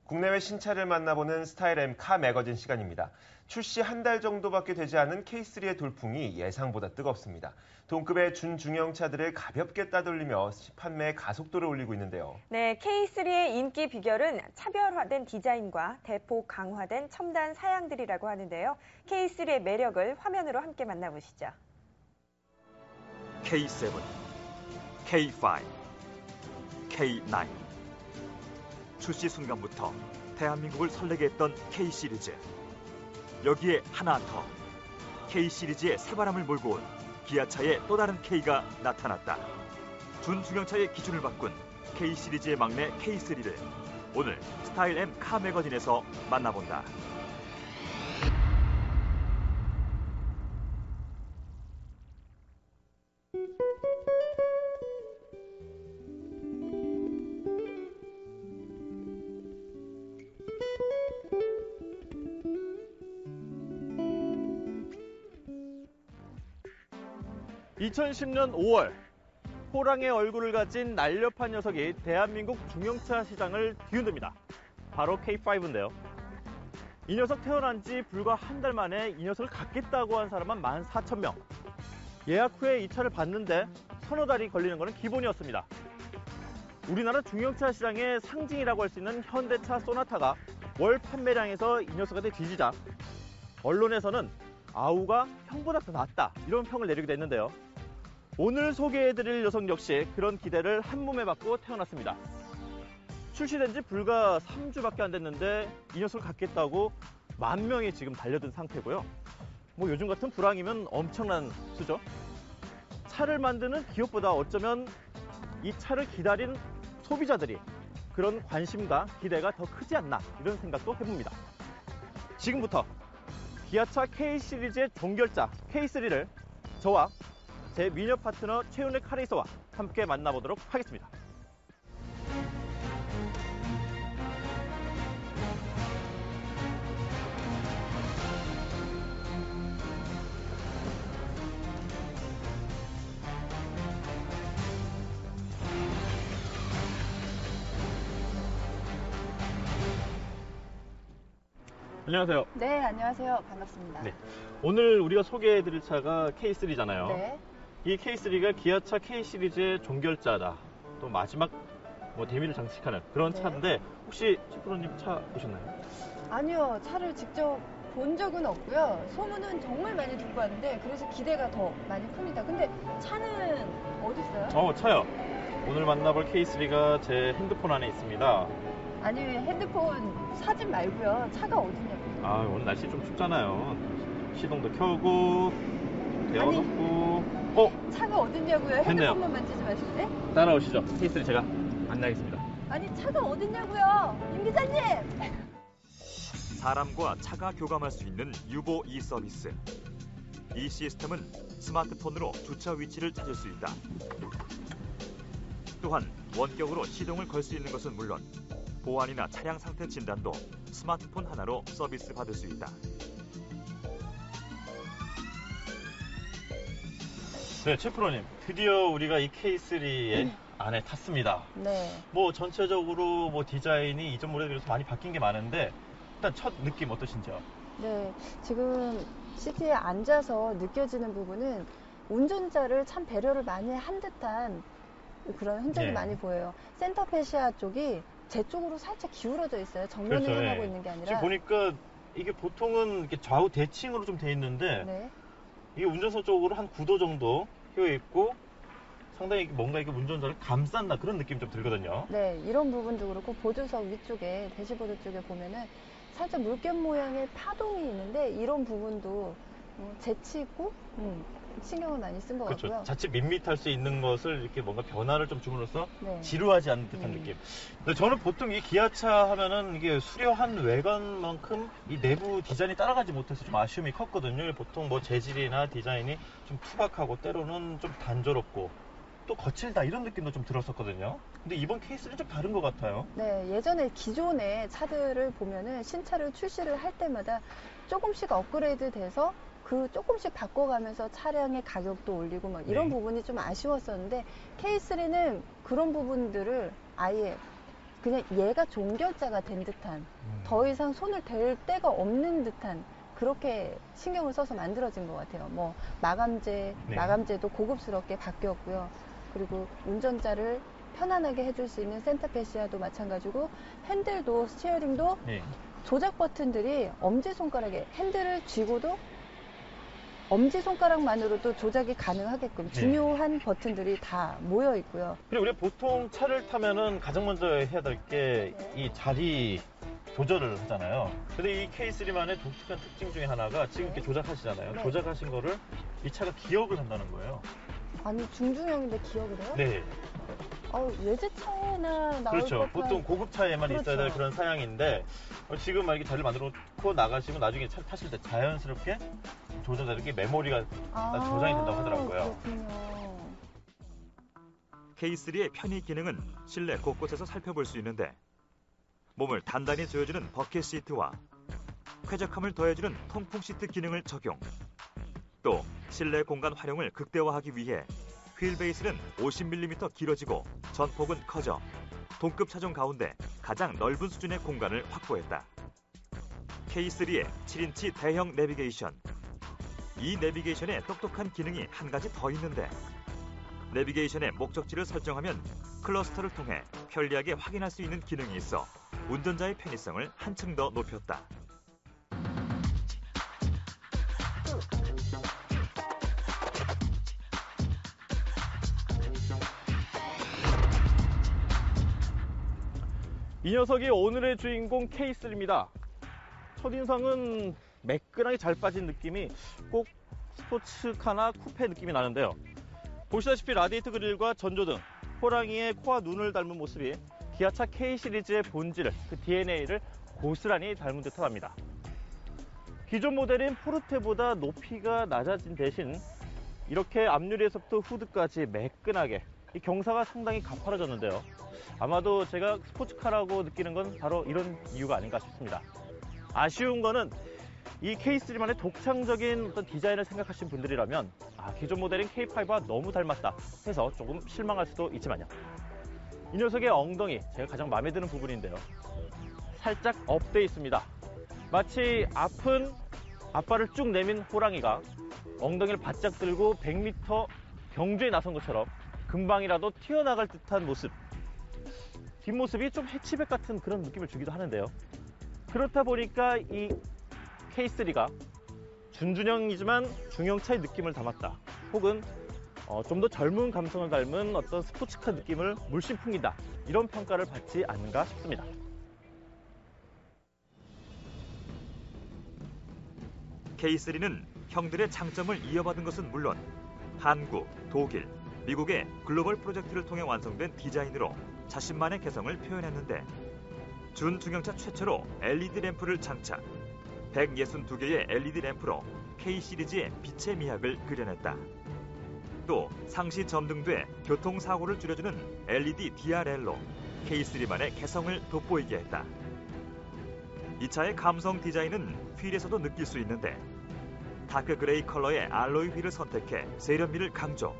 국내외 신차를 만나보는 스타일 M 카 매거진 시간입니다. 출시 한 달 정도밖에 되지 않은 K3의 돌풍이 예상보다 뜨겁습니다. 동급의 준중형 차들을 가볍게 따돌리며 판매 가속도를 올리고 있는데요. 네, K3의 인기 비결은 차별화된 디자인과 대폭 강화된 첨단 사양들이라고 하는데요. K3의 매력을 화면으로 함께 만나보시죠. K7, K5, K9 출시 순간부터 대한민국을 설레게 했던 K 시리즈. 여기에 하나 더, K 시리즈의 새바람을 몰고 온 기아차의 또 다른 K가 나타났다. 준중형차의 기준을 바꾼 K 시리즈의 막내 K3를 오늘 스타일 M 카 매거진에서 만나본다. (2010년 5월) 호랑의 얼굴을 가진 날렵한 녀석이 대한민국 중형차 시장을 뒤흔듭니다. 바로 K5인데요. 이 녀석 태어난 지 불과 한 달 만에 이 녀석을 갖겠다고 한 사람은 14,000명. 예약 후에 이 차를 봤는데 서너 달이 걸리는 것은 기본이었습니다. 우리나라 중형차 시장의 상징이라고 할 수 있는 현대차 소나타가 월 판매량에서 이 녀석한테 뒤지자 언론에서는 아우가 형보다 더 낫다, 이런 평을 내리기도 했는데요. 오늘 소개해드릴 녀석 역시 그런 기대를 한몸에 받고 태어났습니다. 출시된 지 불과 3주밖에 안 됐는데 이 녀석을 갖겠다고 10,000명이 지금 달려든 상태고요. 뭐 요즘 같은 불황이면 엄청난 수죠. 차를 만드는 기업보다 어쩌면 이 차를 기다린 소비자들이 그런 관심과 기대가 더 크지 않나, 이런 생각도 해봅니다. 지금부터 기아차 K 시리즈의 종결자 K3를 저와 제 미녀 파트너 최윤의 카레이서와 함께 만나보도록 하겠습니다. 안녕하세요. 네, 안녕하세요. 반갑습니다. 네. 오늘 우리가 소개해드릴 차가 K3잖아요. 네. 이 K3가 기아차 K 시리즈의 종결자다, 또 마지막 대미를 장식하는 그런 네. 차인데, 혹시 최프로님 차 보셨나요? 아니요, 차를 직접 본 적은 없고요. 소문은 정말 많이 듣고 왔는데 그래서 기대가 더 많이 큽니다. 근데 차는 어디 있어요? 차요. 오늘 만나볼 K3가 제 핸드폰 안에 있습니다. 아니, 핸드폰 사진 말고요. 차가 어디냐고요? 오늘 날씨 좀 춥잖아요. 시동도 켜고 데워놓고. 차가 어딨냐고요? 됐네요. 핸드폰만 만지지 마시고. 따라오시죠. K3 제가 안내하겠습니다. 아니, 차가 어딨냐고요? 임 기사님! 사람과 차가 교감할 수 있는 유보 서비스. 이 시스템은 스마트폰으로 주차 위치를 찾을 수 있다. 또한 원격으로 시동을 걸 수 있는 것은 물론 보안이나 차량 상태 진단도 스마트폰 하나로 서비스 받을 수 있다. 네, 최프로님, 드디어 우리가 이 K3의 안에 탔습니다. 네. 전체적으로 디자인이 이전보다 비해서 많이 바뀐 게 많은데, 일단 첫 느낌 어떠신지요? 네, 지금 시트에 앉아서 느껴지는 부분은 운전자를 참 배려를 많이 한 듯한 그런 흔적이 네. 많이 보여요. 센터 페시아 쪽이 제 쪽으로 살짝 기울어져 있어요. 정면을 그렇죠, 향하고 예. 있는 게 아니라. 지금 보니까 이게 보통은 이렇게 좌우 대칭으로 좀 돼 있는데, 네. 이게 운전석 쪽으로 한 9도 정도 휘어 있고, 상당히 뭔가 이게 운전자를 감싼다, 그런 느낌이 좀 들거든요. 네, 이런 부분도 그렇고 보조석 위쪽에 대시보드 쪽에 보면은 살짝 물결 모양의 파동이 있는데 이런 부분도 재치 있고 신경을 많이 쓴 것 그렇죠. 같고요. 자칫 밋밋할 수 있는 것을 이렇게 뭔가 변화를 좀 줌으로써 네. 지루하지 않는 듯한 느낌. 근데 저는 보통 이 기아차 하면은 이게 수려한 외관만큼 이 내부 디자인이 따라가지 못해서 좀 아쉬움이 컸거든요. 보통 재질이나 디자인이 좀 투박하고 때로는 좀 단조롭고 또 거칠다, 이런 느낌도 좀 들었었거든요. 근데 이번 케이스는 좀 다른 것 같아요. 네, 예전에 기존의 차들을 보면은 신차를 출시를 할 때마다 조금씩 업그레이드 돼서 그 조금씩 바꿔가면서 차량의 가격도 올리고 이런 네. 부분이 좀 아쉬웠었는데 K3는 그런 부분들을 아예 그냥 얘가 종결자가 된 듯한, 더 이상 손을 댈 데가 없는 듯한 그렇게 신경을 써서 만들어진 것 같아요. 뭐 마감재도 고급스럽게 바뀌었고요. 그리고 운전자를 편안하게 해줄 수 있는 센터페시아도 마찬가지고, 핸들도 스티어링도 조작 버튼들이 엄지손가락에, 핸들을 쥐고도 엄지손가락만으로도 조작이 가능하게끔 중요한 버튼들이 다 모여 있고요. 그리고 우리가 보통 차를 타면은 가장 먼저 해야 될 게 이 자리 조절을 하잖아요. 근데 이 K3만의 독특한 특징 중에 하나가 지금 이렇게 조작하시잖아요. 네. 조작하신 거를 이 차가 기억을 한다는 거예요. 아니, 중중형인데 기억을 해요? 네. 외제차에나 나올 그렇죠. 법한... 보통 고급차에만 그렇죠. 있어야 될 그런 사양인데, 지금 이렇게 자리를 만들어 놓고 나가시면 나중에 차 타실 때 자연스럽게 조절되는 게 메모리가 저장이 된다고 하더라고요. 그렇군요. K3의 편의 기능은 실내 곳곳에서 살펴볼 수 있는데, 몸을 단단히 조여주는 버켓 시트와 쾌적함을 더해주는 통풍 시트 기능을 적용. 또 실내 공간 활용을 극대화하기 위해 휠 베이스는 50mm 길어지고 전폭은 커져 동급 차종 가운데 가장 넓은 수준의 공간을 확보했다. K3의 7인치 대형 내비게이션. 이 내비게이션에 똑똑한 기능이 한 가지 더 있는데, 내비게이션의 목적지를 설정하면 클러스터를 통해 편리하게 확인할 수 있는 기능이 있어 운전자의 편의성을 한층 더 높였다. 이 녀석이 오늘의 주인공 K3입니다. 첫인상은 매끈하게 잘 빠진 느낌이 꼭 스포츠카나 쿠페 느낌이 나는데요. 보시다시피 라디에이터 그릴과 전조등, 호랑이의 코와 눈을 닮은 모습이 기아차 K 시리즈의 본질, 그 DNA를 고스란히 닮은 듯합니다. 기존 모델인 포르테보다 높이가 낮아진 대신 이렇게 앞유리에서부터 후드까지 매끈하게, 이 경사가 상당히 가파라졌는데요. 아마도 제가 스포츠카라고 느끼는 건 바로 이런 이유가 아닌가 싶습니다. 아쉬운 거는 이 K3만의 독창적인 어떤 디자인을 생각하신 분들이라면 기존 모델인 K5와 너무 닮았다 해서 조금 실망할 수도 있지만요. 이 녀석의 엉덩이, 제가 가장 마음에 드는 부분인데요. 살짝 업돼 있습니다. 마치 아픈 앞발을 쭉 내민 호랑이가 엉덩이를 바짝 들고 100m 경주에 나선 것처럼 금방이라도 튀어나갈 듯한 모습. 뒷모습이 좀 해치백 같은 그런 느낌을 주기도 하는데요. 그렇다 보니까 이 K3가 준중형이지만 중형차의 느낌을 담았다. 혹은 좀 더 젊은 감성을 닮은 어떤 스포츠카 느낌을 물씬 풍긴다. 이런 평가를 받지 않는가 싶습니다. K3는 형들의 장점을 이어받은 것은 물론 한국, 독일, 미국의 글로벌 프로젝트를 통해 완성된 디자인으로 자신만의 개성을 표현했는데, 준중형차 최초로 LED 램프를 장착, 162개의 LED 램프로 K 시리즈의 빛의 미학을 그려냈다. 또 상시 점등돼 교통사고를 줄여주는 LED DRL로 K3만의 개성을 돋보이게 했다. 이 차의 감성 디자인은 휠에서도 느낄 수 있는데, 다크 그레이 컬러의 알로이 휠을 선택해 세련미를 강조.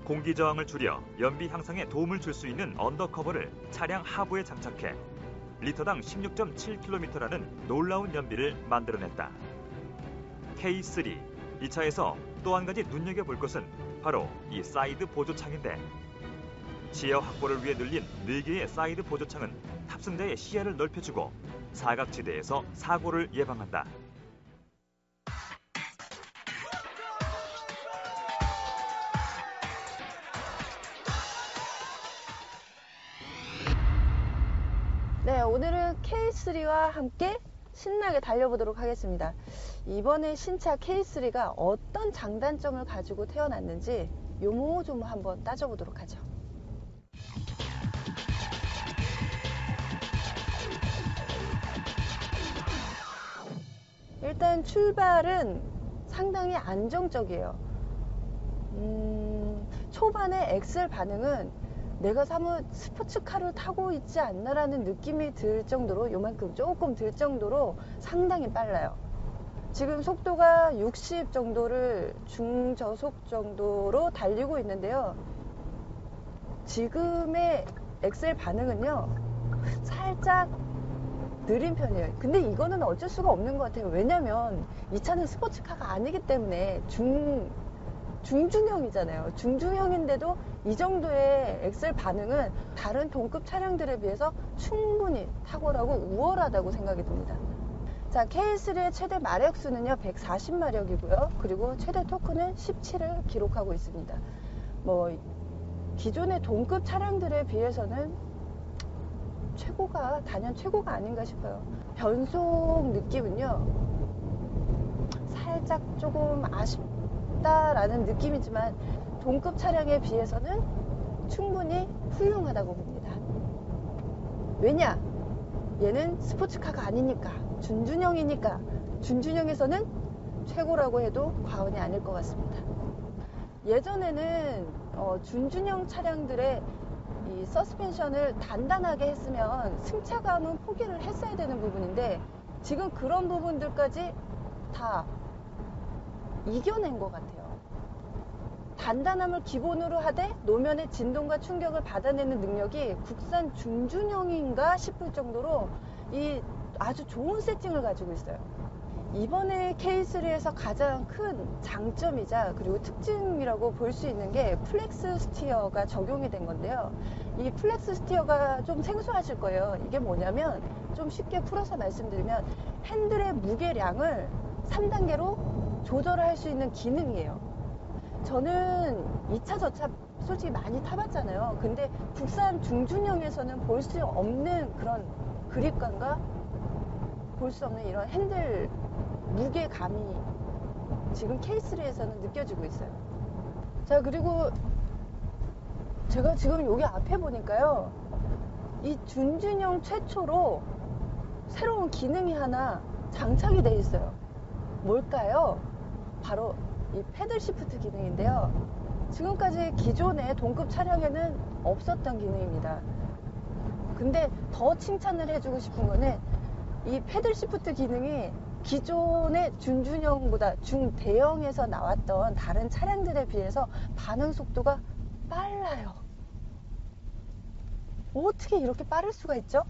공기 저항을 줄여 연비 향상에 도움을 줄 수 있는 언더커버를 차량 하부에 장착해 리터당 16.7km라는 놀라운 연비를 만들어냈다. K3, 이 차에서 또 한 가지 눈여겨볼 것은 바로 이 사이드 보조창인데, 시야 확보를 위해 늘린 4개의 사이드 보조창은 탑승자의 시야를 넓혀주고 사각지대에서 사고를 예방한다. 네, 오늘은 K3와 함께 신나게 달려보도록 하겠습니다. 이번에 신차 K3가 어떤 장단점을 가지고 태어났는지 요모조모 한번 따져보도록 하죠. 일단 출발은 상당히 안정적이에요. 초반에 엑셀 반응은 내가 사뭇 스포츠카를 타고 있지 않나라는 느낌이 들 정도로, 요만큼 조금 들 정도로 상당히 빨라요. 지금 속도가 60 정도를 중저속 정도로 달리고 있는데요. 지금의 엑셀 반응은요, 살짝 느린 편이에요. 근데 이거는 어쩔 수가 없는 것 같아요. 왜냐면 이 차는 스포츠카가 아니기 때문에 중중형이잖아요. 중중형인데도 이 정도의 엑셀 반응은 다른 동급 차량들에 비해서 충분히 탁월하고 우월하다고 생각이 듭니다. 자, K3의 최대 마력수는요 140마력이고요. 그리고 최대 토크는 17을 기록하고 있습니다. 뭐 기존의 동급 차량들에 비해서는 단연 최고가 아닌가 싶어요. 변속 느낌은요 살짝 조금 아쉽다라는 느낌이지만 동급 차량에 비해서는 충분히 훌륭하다고 봅니다. 왜냐? 얘는 스포츠카가 아니니까, 준준형이니까, 준준형에서는 최고라고 해도 과언이 아닐 것 같습니다. 예전에는 준준형 차량들의 이 서스펜션을 단단하게 했으면 승차감은 포기를 했어야 되는 부분인데 지금 그런 부분들까지 다 이겨낸 것 같아요. 단단함을 기본으로 하되 노면의 진동과 충격을 받아내는 능력이 국산 중준형인가 싶을 정도로 이 아주 좋은 세팅을 가지고 있어요. 이번에 K3에서 가장 큰 장점이자 그리고 특징이라고 볼 수 있는 게 플렉스 스티어가 적용이 된 건데요. 이 플렉스 스티어가 좀 생소하실 거예요. 이게 뭐냐면 좀 쉽게 풀어서 말씀드리면 핸들의 무게량을 3단계로 조절할 수 있는 기능이에요. 저는 이 차 저 차 솔직히 많이 타봤잖아요. 근데 국산 중준형에서는 볼 수 없는 그런 그립감과 볼 수 없는 이런 핸들 무게감이 지금 K3에서는 느껴지고 있어요. 자, 그리고 제가 지금 여기 앞에 보니까요, 이 준준형 최초로 새로운 기능이 하나 장착이 되어 있어요. 뭘까요? 바로 이 패들 시프트 기능인데요. 지금까지 기존의 동급 차량에는 없었던 기능입니다. 근데 더 칭찬을 해주고 싶은 거는 이 패들 시프트 기능이 기존의 준준형보다 중대형에서 나왔던 다른 차량들에 비해서 반응 속도가 빨라요. 어떻게 이렇게 빠를 수가 있죠?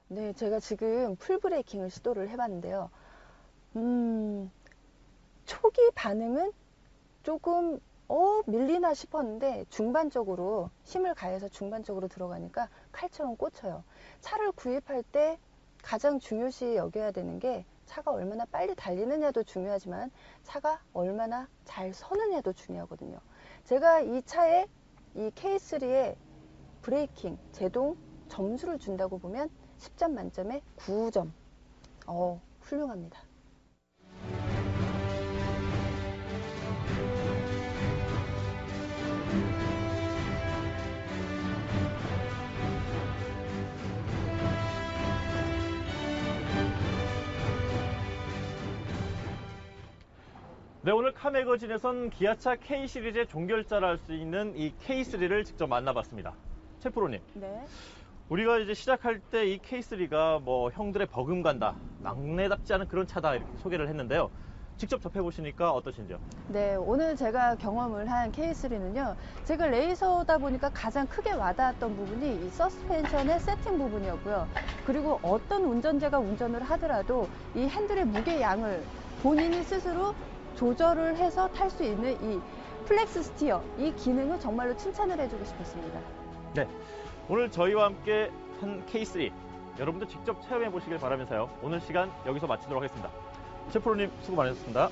네, 제가 지금 풀브레이킹을 시도를 해봤는데요. 초기 반응은 조금 밀리나 싶었는데 중반적으로 힘을 가해서 중반적으로 들어가니까 칼처럼 꽂혀요. 차를 구입할 때 가장 중요시 여겨야 되는 게 차가 얼마나 빨리 달리느냐도 중요하지만 차가 얼마나 잘 서느냐도 중요하거든요. 제가 이 차에 이 K3의 브레이킹, 제동 점수를 준다고 보면 10점 만점에 9점. 훌륭합니다. 네, 오늘 카매거진에선 기아차 K 시리즈의 종결자를 할 수 있는 이 K3를 직접 만나봤습니다. 최 프로님. 네. 우리가 이제 시작할 때 이 K3가 뭐 형들의 버금간다, 막내답지 않은 그런 차다 이렇게 소개를 했는데요. 직접 접해보시니까 어떠신지요? 네, 오늘 제가 경험을 한 K3는요, 제가 레이서다 보니까 가장 크게 와닿았던 부분이 이 서스펜션의 세팅 부분이었고요. 그리고 어떤 운전자가 운전을 하더라도 이 핸들의 무게 양을 본인이 스스로 조절을 해서 탈 수 있는 이 플렉스 스티어, 이 기능을 정말로 칭찬을 해주고 싶었습니다. 네, 오늘 저희와 함께 한 K3 여러분도 직접 체험해 보시길 바라면서요. 오늘 시간 여기서 마치도록 하겠습니다. 최 프로님 수고 많으셨습니다.